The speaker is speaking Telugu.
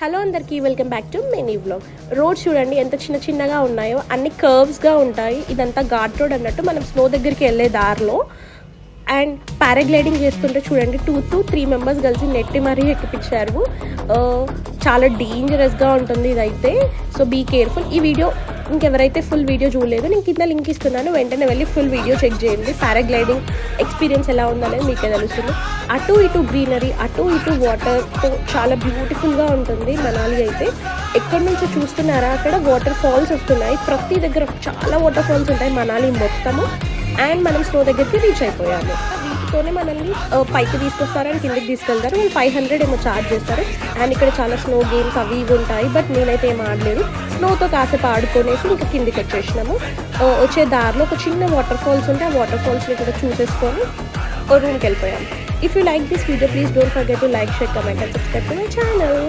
హలో అందరికీ welcome back to mini vlog. Road చూడండి ఎంత చిన్నగా ఉన్నాయో, అన్ని కర్వ్స్గా ఉంటాయి. ఇదంతా ఘాట్ రోడ్ అన్నట్టు. మనం స్నో దగ్గరికి వెళ్ళే దారిలో అండ్ పారాగ్లైడింగ్ చేస్తుంటే చూడండి 2 to 3 మెంబర్స్ కలిసి నెట్టి మరీ ఎక్కిపించారు. చాలా డేంజరస్గా ఉంటుంది ఇదైతే. So be careful. ఈ వీడియో ఇంకెవరైతే ఫుల్ వీడియో చూడలేదు, నేను కింద లింక్ ఇస్తున్నాను, వెంటనే వెళ్ళి ఫుల్ వీడియో చెక్ చేయండి. పారాగ్లైడింగ్ ఎక్స్పీరియన్స్ ఎలా ఉందనేది మీకే తెలుస్తుంది. అటు ఇటు గ్రీనరీ, అటు ఇటు వాటర్తో చాలా బ్యూటిఫుల్గా ఉంటుంది మనాలి అయితే. ఎక్కడి నుంచో చూస్తున్నారా, అక్కడ వాటర్ ఫాల్స్ వస్తున్నాయి. ప్రతి దగ్గర చాలా వాటర్ ఫాల్స్ ఉంటాయి మనాలి మొత్తము. అండ్ మనం స్నో దగ్గరికి రీచ్ అయిపోయాము. వీటితోనే మనల్ని పైకి తీసుకొస్తారు అండ్ కిందకి తీసుకెళ్తారు. వాళ్ళు 500 ఏమో ఛార్జ్ చేస్తారు. అండ్ ఇక్కడ చాలా స్నో గేమ్స్ అవి ఇవి ఉంటాయి. బట్ నేనైతే ఏం ఆడలేదు. స్నోతో కాసేపు ఆడుకొనేసి ఇంకా కిందికి వచ్చేసినాము. వచ్చే దారిలో ఒక చిన్న వాటర్ ఫాల్స్ ఉంటే ఆ వాటర్ ఫాల్స్ని కూడా చూసేసుకొని రూమ్కి వెళ్ళిపోయాము. If you like this video, please don't forget to like, share, comment and subscribe to my channel.